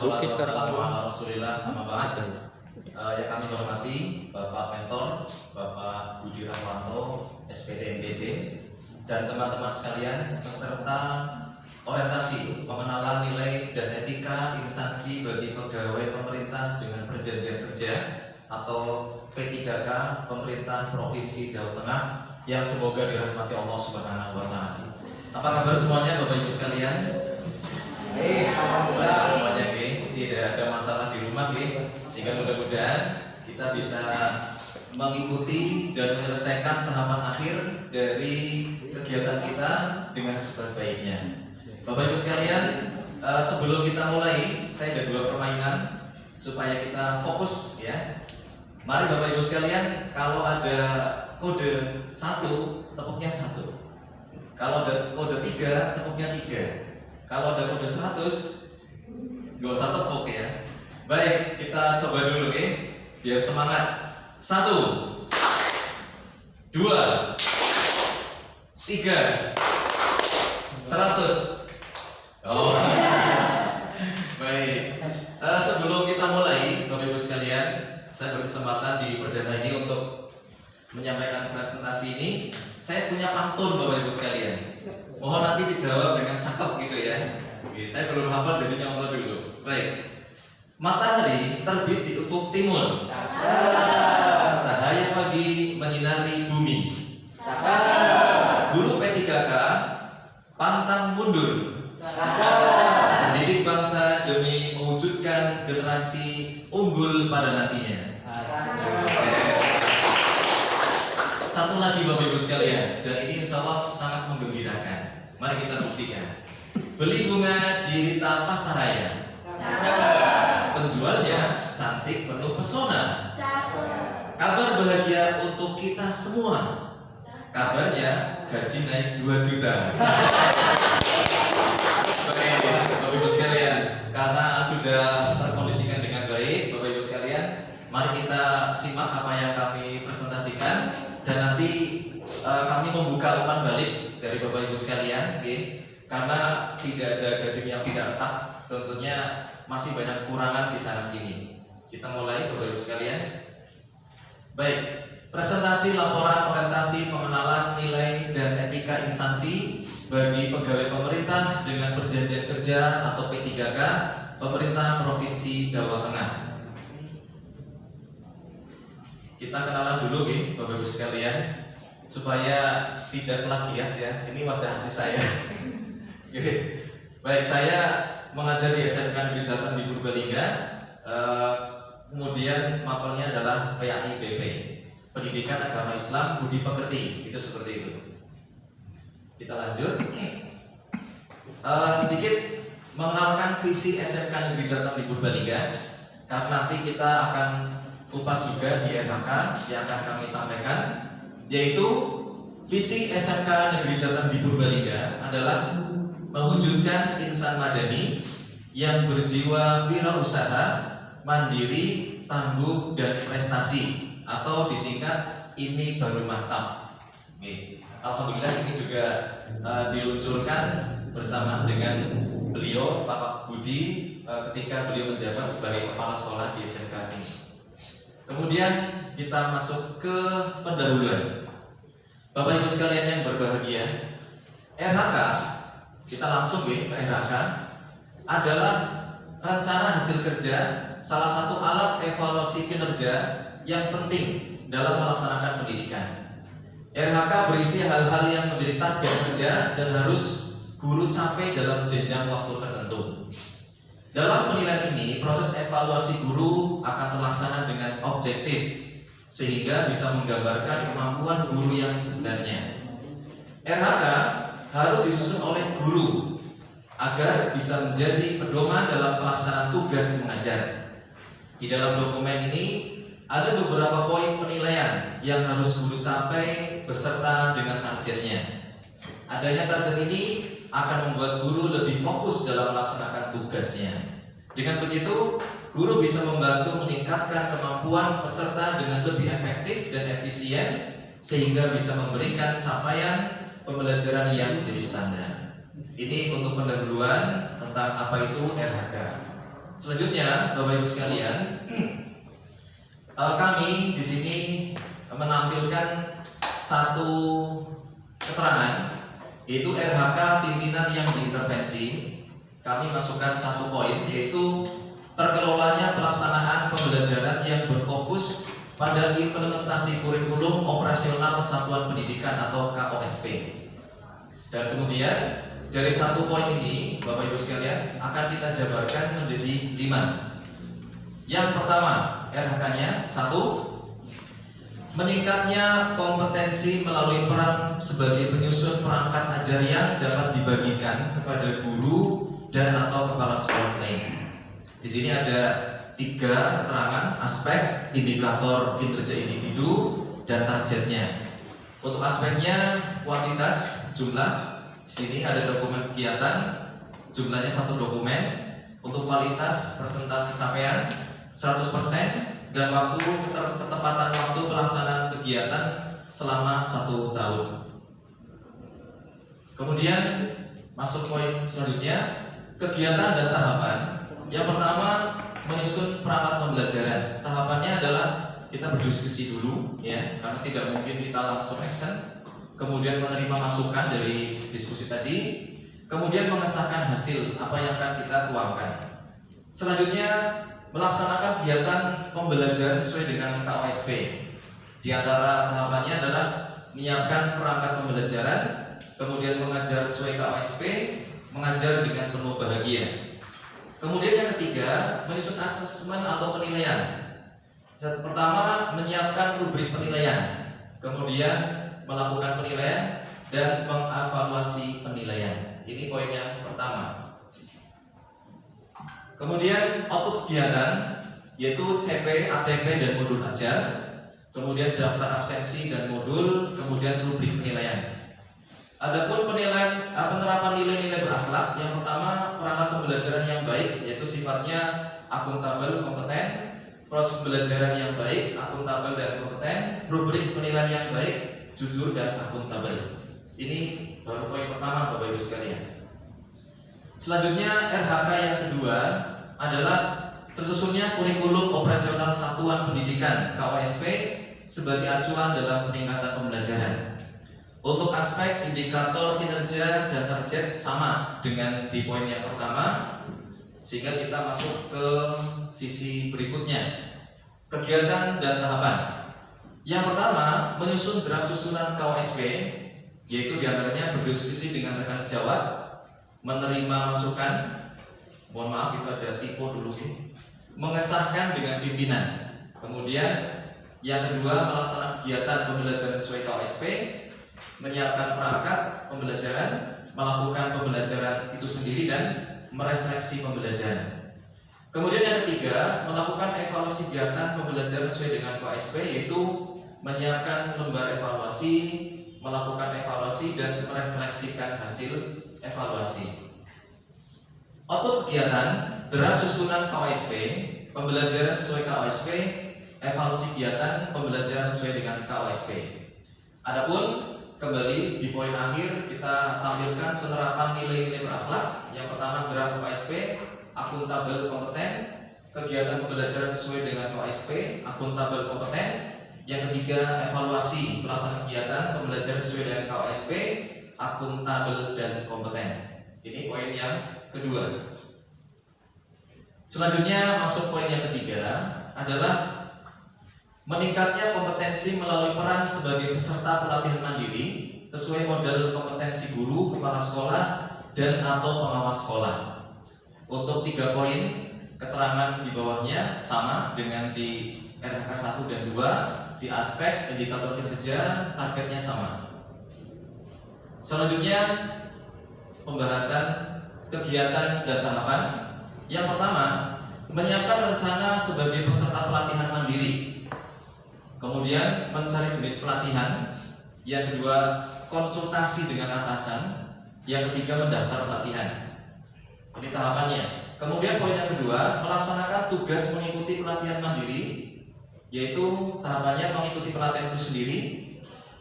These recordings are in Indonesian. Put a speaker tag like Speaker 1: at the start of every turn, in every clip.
Speaker 1: Wassalatu wassalamu ala Rasulillah amma ba'd. Yang kami hormati Bapak Mentor, Bapak Budi Rahwanto, SPD MPD, dan teman-teman sekalian peserta orientasi pengenalan nilai dan etika instansi bagi pegawai pemerintah dengan perjanjian kerja atau P3K Pemerintah Provinsi Jawa Tengah yang semoga dirahmati Allah Subhanahu wa Ta'ala. Apa kabar semuanya Bapak Ibu sekalian? Alhamdulillah semuanya tidak ada masalah di rumah sehingga mudah-mudahan kita bisa mengikuti dan menyelesaikan tahapan akhir dari kegiatan kita dengan sebaik-baiknya. Bapak Ibu sekalian, sebelum kita mulai, saya ada 2 permainan supaya kita fokus ya. Mari Bapak Ibu sekalian, kalau ada kode 1, tepuknya 1. Kalau ada kode 3, tepuknya 3. Kalau ada kode 100, gak usah tepuk ya. Baik, kita coba dulu biar semangat. 1, 2, 3, 100. Oh. Baik. Sebelum kita mulai, Bapak Ibu sekalian, saya berkesempatan di perdana ini untuk menyampaikan presentasi ini. Saya punya pantun Bapak Ibu sekalian. Mohon nanti dijawab dengan cakep gitu ya. Oke, saya belum hafal jadi nyontoh dulu. Baik. Matahari terbit di ufuk timur. Cahaya pagi menyinari bumi. Guru P3K pantang mundur. Mendidik bangsa demi mewujudkan generasi unggul pada nantinya. Satu lagi Bapak Ibu sekalian, dan ini insya Allah sangat menggembirakan. Mari kita buktikan. Beli bunga di Rita Pasaraya. Penjualnya cantik penuh pesona. Kabar bahagia untuk kita semua. Kabarnya gaji naik 2 juta. Bapak Ibu sekalian, karena sudah terkondisikan dengan baik, Bapak Ibu sekalian, mari kita simak apa yang kami presentasikan. Dan nanti kami membuka umpan balik dari Bapak Ibu sekalian, karena tidak ada gading yang tidak retak, tentunya masih banyak kekurangan di sana sini. Kita mulai Bapak Ibu sekalian. Baik, presentasi laporan orientasi pengenalan nilai dan etika instansi bagi pegawai pemerintah dengan perjanjian kerja atau P3K Pemerintah Provinsi Jawa Tengah. Kita kenalan dulu Bapak Ibu sekalian supaya tidak plagiat ya. Ini wajah asli saya. Baik, saya mengajar di SMK Negeri Jatan di Purbalingga. Kemudian mapelnya adalah PAIBP, Pendidikan Agama Islam Budi Pekerti. Itu seperti itu. Kita lanjut. Sedikit mengenalkan visi SMK Negeri Jatan di Purbalingga, karena nanti kita akan kupas juga di RHK yang akan kami sampaikan, yaitu visi SMK Negeri Jatan di Purbalingga adalah mewujudkan insan madani yang berjiwa wirausaha, mandiri, tangguh, dan prestasi, atau disingkat ini baru mantap. Alhamdulillah ini juga diluncurkan bersama dengan beliau Pak Budi ketika beliau menjabat sebagai kepala sekolah di SMK ini. Kemudian kita masuk ke pendahuluan. Bapak Ibu sekalian yang berbahagia, RHK, kita langsung ke RHK, adalah rencana hasil kerja, salah satu alat evaluasi kinerja yang penting dalam melaksanakan pendidikan. RHK berisi hal-hal yang menjadi target kerja dan harus guru capai dalam jenjang waktu tertentu. Dalam penilaian ini, proses evaluasi guru akan terlaksana dengan objektif sehingga bisa menggambarkan kemampuan guru yang sebenarnya. RHK harus disusun oleh guru agar bisa menjadi pedoman dalam pelaksanaan tugas mengajar. Di dalam dokumen ini ada beberapa poin penilaian yang harus guru capai beserta dengan targetnya. Adanya target ini akan membuat guru lebih fokus dalam melaksanakan tugasnya. Dengan begitu, guru bisa membantu meningkatkan kemampuan peserta dengan lebih efektif dan efisien sehingga bisa memberikan capaian pembelajaran yang menjadi standar. Ini untuk pendahuluan tentang apa itu RHK. Selanjutnya, Bapak Ibu sekalian, kami di sini menampilkan satu keterangan, yaitu RHK pimpinan yang diintervensi. Kami masukkan satu poin, yaitu terkelolanya pelaksanaan pembelajaran yang berfokus pada implementasi kurikulum operasional satuan pendidikan atau KOSP. Dan kemudian dari satu poin ini, Bapak Ibu sekalian, akan kita jabarkan menjadi 5. Yang pertama, RHK-nya 1. Meningkatnya kompetensi melalui peran sebagai penyusun perangkat ajar yang dapat dibagikan kepada guru dan atau kepala sekolah lain. Di sini ada 3 keterangan aspek indikator kinerja individu dan targetnya. Untuk aspeknya kuantitas jumlah, di sini ada dokumen kegiatan, jumlahnya 1 dokumen. Untuk kualitas persentase capaian 100% dan waktu ketepatan waktu pelaksanaan kegiatan selama 1 tahun. Kemudian masuk poin selanjutnya, kegiatan dan tahapan. Yang pertama, menyusun perangkat pembelajaran. Tahapannya adalah kita berdiskusi dulu, ya, karena tidak mungkin kita langsung action. Kemudian menerima masukan dari diskusi tadi. Kemudian mengesahkan hasil apa yang akan kita tuangkan. Selanjutnya, melaksanakan kegiatan pembelajaran sesuai dengan KOSP. Di antara tahapannya adalah menyiapkan perangkat pembelajaran, kemudian mengajar sesuai KOSP, mengajar dengan penuh bahagia. Kemudian yang ketiga, menyusun asesmen atau penilaian. Pertama, menyiapkan rubrik penilaian, kemudian melakukan penilaian dan mengevaluasi penilaian. Ini poin yang pertama. Kemudian output kegiatan, yaitu CP, ATP, dan modul ajar. Kemudian daftar absensi dan modul, kemudian rubrik penilaian. Adapun penilaian penerapan nilai-nilai berakhlak, yang pertama perangkat pembelajaran yang baik, yaitu sifatnya akuntabel, kompeten. Proses pembelajaran yang baik, akuntabel dan kompeten. Rubrik penilaian yang baik, jujur dan akuntabel. Ini baru poin pertama, Bapak Ibu sekalian. Selanjutnya RHK yang kedua adalah tersusunnya kurikulum operasional satuan pendidikan KOSP sebagai acuan dalam peningkatan pembelajaran. Untuk aspek indikator kinerja dan target sama dengan di poin yang pertama, sehingga kita masuk ke sisi berikutnya, kegiatan dan tahapan. Yang pertama, menyusun draft susunan KOSP, yaitu diantaranya berdiskusi dengan rekan sejawat, menerima masukan, mohon maaf itu ada tipe dulu nih, mengesahkan dengan pimpinan. Kemudian yang kedua, melaksanakan kegiatan pembelajaran sesuai KOSP, menyiapkan perangkat pembelajaran, melakukan pembelajaran itu sendiri dan merefleksi pembelajaran. Kemudian yang ketiga, melakukan evaluasi kegiatan pembelajaran sesuai dengan KOSP, yaitu menyiapkan lembar evaluasi, melakukan evaluasi dan merefleksikan hasil evaluasi. Output kegiatan, draft susunan KOSP, pembelajaran sesuai KOSP, evaluasi kegiatan pembelajaran sesuai dengan KOSP. Adapun kembali di poin akhir kita tampilkan penerapan nilai-nilai berakhlak. Yang pertama draft KOSP, akuntabel, kompeten. Kegiatan pembelajaran sesuai dengan KOSP, akuntabel, kompeten. Yang ketiga, evaluasi pelaksanaan kegiatan pembelajaran sesuai dengan KOSP, akuntabel dan kompeten. Ini poin yang kedua. Selanjutnya masuk poin yang ketiga adalah meningkatnya kompetensi melalui peran sebagai peserta pelatihan mandiri sesuai model kompetensi guru, kepala sekolah, dan atau pengawas sekolah. Untuk 3 poin keterangan di bawahnya sama dengan di RHK 1 dan 2. Di aspek indikator kinerja, targetnya sama. Selanjutnya pembahasan kegiatan dan tahapan. Yang pertama, menyiapkan rencana sebagai peserta pelatihan mandiri. Kemudian mencari jenis pelatihan. Yang kedua, konsultasi dengan atasan. Yang ketiga, mendaftar pelatihan. Ini tahapannya. Kemudian poin yang kedua, melaksanakan tugas mengikuti pelatihan mandiri, yaitu tahapannya mengikuti pelatihan itu sendiri,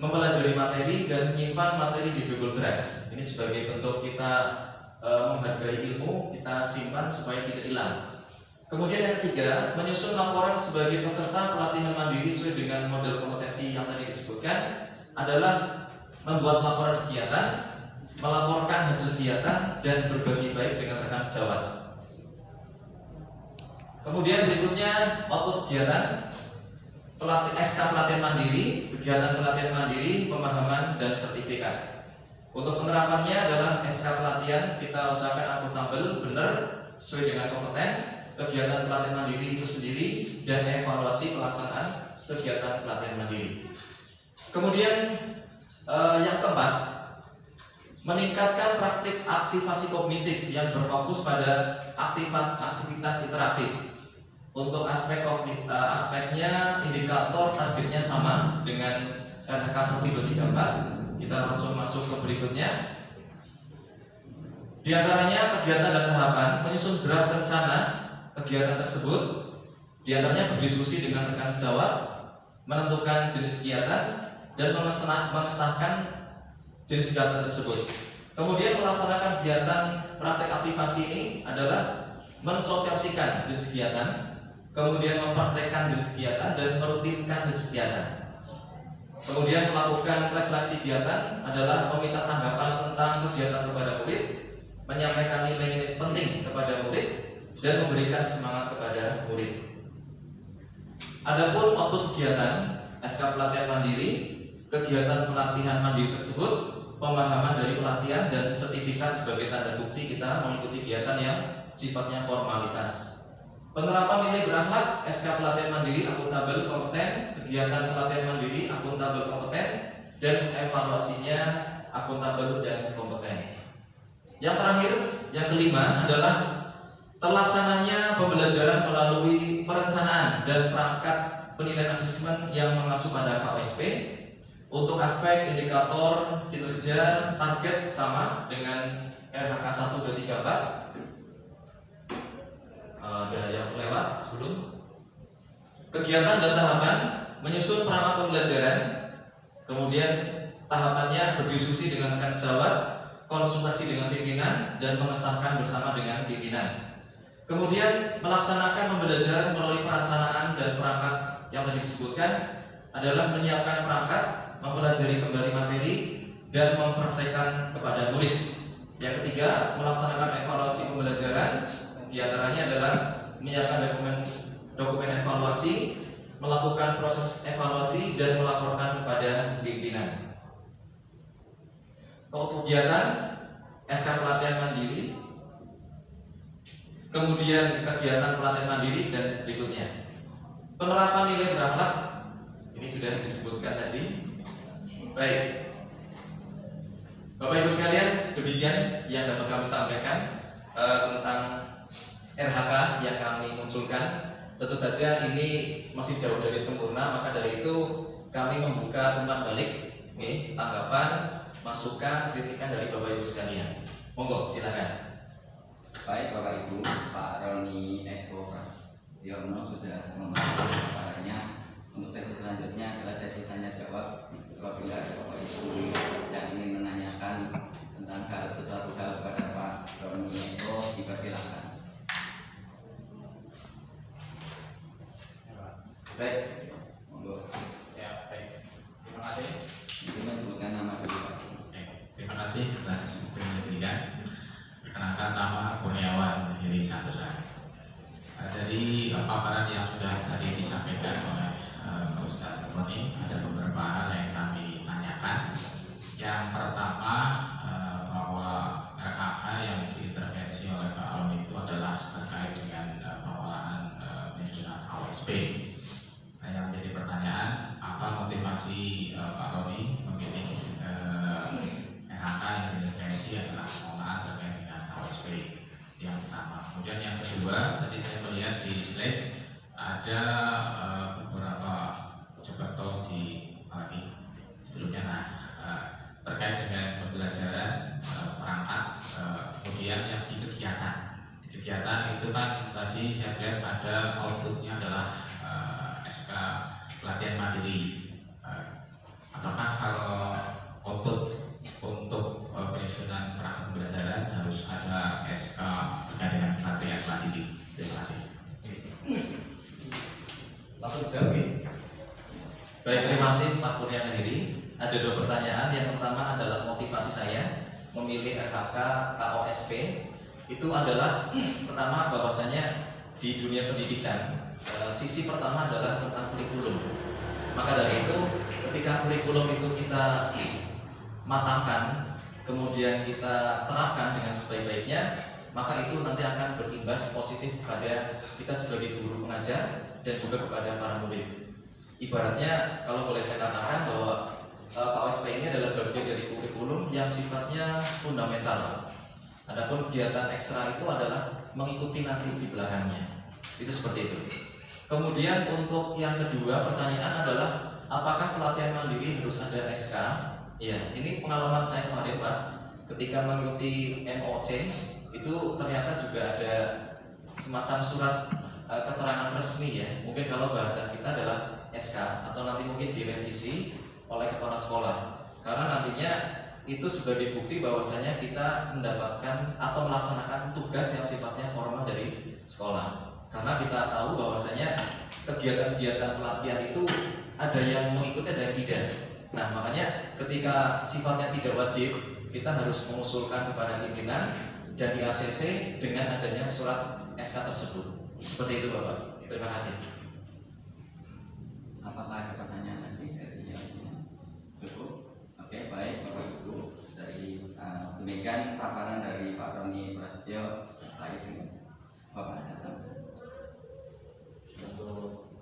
Speaker 1: mempelajari materi dan menyimpan materi di Google Drive. Ini sebagai bentuk kita menghargai ilmu, kita simpan supaya tidak hilang. Kemudian yang ketiga, menyusun laporan sebagai peserta pelatihan mandiri sesuai dengan model kompetensi yang tadi disebutkan adalah membuat laporan kegiatan, melaporkan hasil kegiatan, dan berbagi baik dengan rekan sejawat. Kemudian berikutnya output kegiatan, SK pelatihan mandiri, kegiatan pelatihan mandiri, pemahaman dan sertifikat. Untuk penerapannya adalah SK pelatihan kita usahakan akuntabel, benar, sesuai dengan kompeten, kegiatan pelatihan mandiri itu sendiri, dan evaluasi pelaksanaan kegiatan pelatihan mandiri. Kemudian yang keempat, meningkatkan praktik aktivasi kognitif yang berfokus pada aktivitas interaktif. Untuk aspeknya indikator targetnya sama dengan RHK 1234. Kita langsung masuk ke berikutnya. Di antaranya kegiatan dan tahapan, menyusun draft rencana kegiatan tersebut, di antaranya berdiskusi dengan rekan sejawat, menentukan jenis kegiatan, dan mengesahkan jenis kegiatan tersebut. Kemudian melaksanakan kegiatan praktek aktivasi ini adalah mensosialisasikan jenis kegiatan, kemudian mempraktekkan jenis kegiatan, dan merutinkan jenis kegiatan. Kemudian melakukan refleksi kegiatan adalah meminta tanggapan tentang kegiatan kepada murid, menyampaikan nilai-nilai penting kepada murid, dan memberikan semangat kepada murid. Adapun output kegiatan SK pelatihan mandiri, kegiatan pelatihan mandiri tersebut, pemahaman dari pelatihan dan sertifikat sebagai tanda bukti kita mengikuti kegiatan yang sifatnya formalitas. Penerapan nilai berakhlak SK pelatihan mandiri akuntabel kompeten, kegiatan pelatihan mandiri akuntabel kompeten, dan evaluasinya akuntabel dan kompeten. Yang terakhir, yang kelima adalah terlaksananya pembelajaran melalui perencanaan dan perangkat penilaian asesmen yang mengacu pada KOSP. Untuk aspek indikator kinerja target sama dengan RHK 1234. Ada yang lewat sebelum. Kegiatan dan tahapan, menyusun perangkat pembelajaran, kemudian tahapannya berdiskusi dengan rekan sejawat, konsultasi dengan pimpinan, dan mengesahkan bersama dengan pimpinan. Kemudian melaksanakan pembelajaran melalui perencanaan dan perangkat yang tadi disebutkan adalah menyiapkan perangkat, mempelajari kembali materi, dan mempraktekkan kepada murid. Yang ketiga, melaksanakan evaluasi pembelajaran, di antaranya adalah menyiapkan dokumen evaluasi, melakukan proses evaluasi, dan melaporkan kepada pimpinan. Kegiatan SK pelatihan mandiri, kemudian kegiatan pelatihan mandiri, dan berikutnya penerapan nilai berakhlak, ini sudah disebutkan tadi. Baik, Bapak Ibu sekalian, demikian yang dapat kami sampaikan tentang RHK yang kami munculkan. Tentu saja ini masih jauh dari sempurna, maka dari itu kami membuka umpan balik, tanggapan, masukan, kritikan dari Bapak Ibu sekalian. Monggo, silakan.
Speaker 2: Baik Bapak Ibu, Pak Roni Eko Prasetyono sudah membantu kepadanya. Untuk sesi selanjutnya adalah sesi tanya jawab. Apabila ada Bapak Ibu yang ingin menanyakan tentang sesuatu hal kepada Pak Roni Eko, dipersilakan.
Speaker 1: Baik,
Speaker 2: monggo.
Speaker 3: Ya, baik. Terima kasih.
Speaker 2: Mungkin menyebutkan nama dulu Pak.
Speaker 3: Terima kasih atas penjelasan. Perkenalkan nama Kurniawan Heri Santosa. Dari paparan yang sudah tadi disampaikan oleh Pak Ustadz Roni, ada beberapa hal yang kami tanyakan. Yang pertama, bahwa RHK yang diintervensi oleh Pak Roni itu adalah terkait dengan pengelolaan penyusunan KOSP. Nah, yang menjadi pertanyaan, apa motivasi Pak Roni memilih RHK yang diintervensi adalah pengelolaan terkait dengan KOSP yang pertama. Kemudian yang kedua, tadi saya melihat di slide ada beberapa coba tol di pagi sebelumnya. Terkait dengan pembelajaran perangkat, kemudian yang di kegiatan itu kan tadi saya lihat ada outputnya adalah SK pelatihan mandiri. Apakah kalau output untuk penyusunan perangkat pembelajaran harus ada SK terkait dengan pelatihan mandiri? Terima kasih.
Speaker 1: Langsung dijawab ya? Baik, terima kasih Pak Kurnia Heri. Ada 2 pertanyaan. Yang pertama adalah motivasi saya memilih RHK KOSP. Itu adalah pertama bahwasanya di dunia pendidikan sisi pertama adalah tentang kurikulum. Maka dari itu ketika kurikulum itu kita matangkan, kemudian kita terapkan dengan sebaik-baiknya, maka itu nanti akan berimbas positif kepada kita sebagai guru pengajar dan juga kepada para murid. Ibaratnya kalau boleh saya katakan bahwa KOSP ini adalah bagian dari kurikulum yang sifatnya fundamental. Adapun kegiatan ekstra itu adalah mengikuti nanti di belakangnya. Itu seperti itu. Kemudian untuk yang kedua pertanyaan adalah apakah pelatihan mandiri harus ada SK? Ya, ini pengalaman saya kemarin Pak. Ketika mengikuti MOC itu ternyata juga ada semacam surat keterangan resmi ya. Mungkin kalau bahasa kita adalah SK atau nanti mungkin direvisi oleh kepala sekolah. Karena nantinya itu sebagai bukti bahwasanya kita mendapatkan atau melaksanakan tugas yang sifatnya formal dari sekolah. Karena kita tahu bahwasanya kegiatan-kegiatan pelatihan itu ada yang mengikuti, ada yang tidak. Nah, makanya ketika sifatnya tidak wajib, kita harus mengusulkan kepada pimpinan dan di ACC dengan adanya surat SK tersebut. Seperti itu Bapak. Terima kasih.
Speaker 2: Apakah ada pertanyaan lagi dari yang lainnya? Cukup? Oke, baik Bapak Ibu. Dari demikian paparan dari Pak Roni Prasetyo terkait dengan Bapak datang.
Speaker 4: Untuk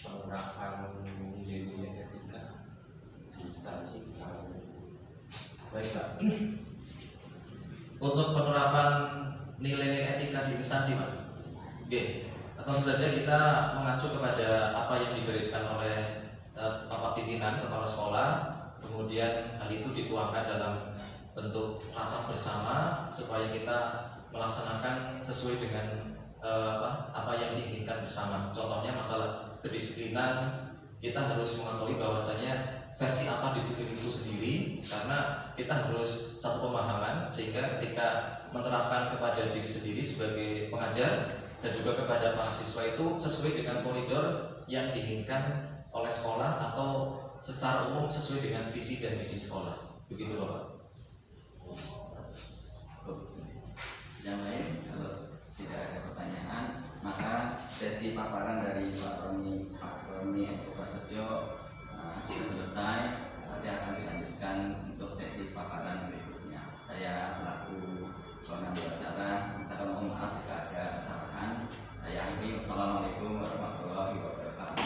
Speaker 4: penerapan nilai-nilai etika di instansi misalnya.
Speaker 1: Baik Pak. Untuk penerapan nilai-nilai etika di instansi Pak. Oke. Tentu saja kita mengacu kepada apa yang digariskan oleh Bapak pimpinan kepala sekolah, kemudian hal itu dituangkan dalam bentuk rapat bersama supaya kita melaksanakan sesuai dengan apa yang diinginkan bersama. Contohnya masalah kedisiplinan, kita harus mengetahui bahwasanya versi apa disiplin itu sendiri, karena kita harus satu pemahaman sehingga ketika menerapkan kepada diri sendiri sebagai pengajar dan juga kepada mahasiswa itu sesuai dengan koridor yang diinginkan oleh sekolah atau secara umum sesuai dengan visi dan misi sekolah. Begitu Bapak.
Speaker 2: Yang lain kalau tidak ada pertanyaan, maka sesi paparan dari Pak Roni Eko Prasetyo sudah selesai. Nanti akan dilanjutkan untuk sesi paparan berikutnya. Saya selaku pengambil acara minta mohon maaf jika ada kesalahan. Saya akhiri. Wassalamualaikum warahmatullahi wabarakatuh.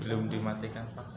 Speaker 5: Belum dimatikan Pak.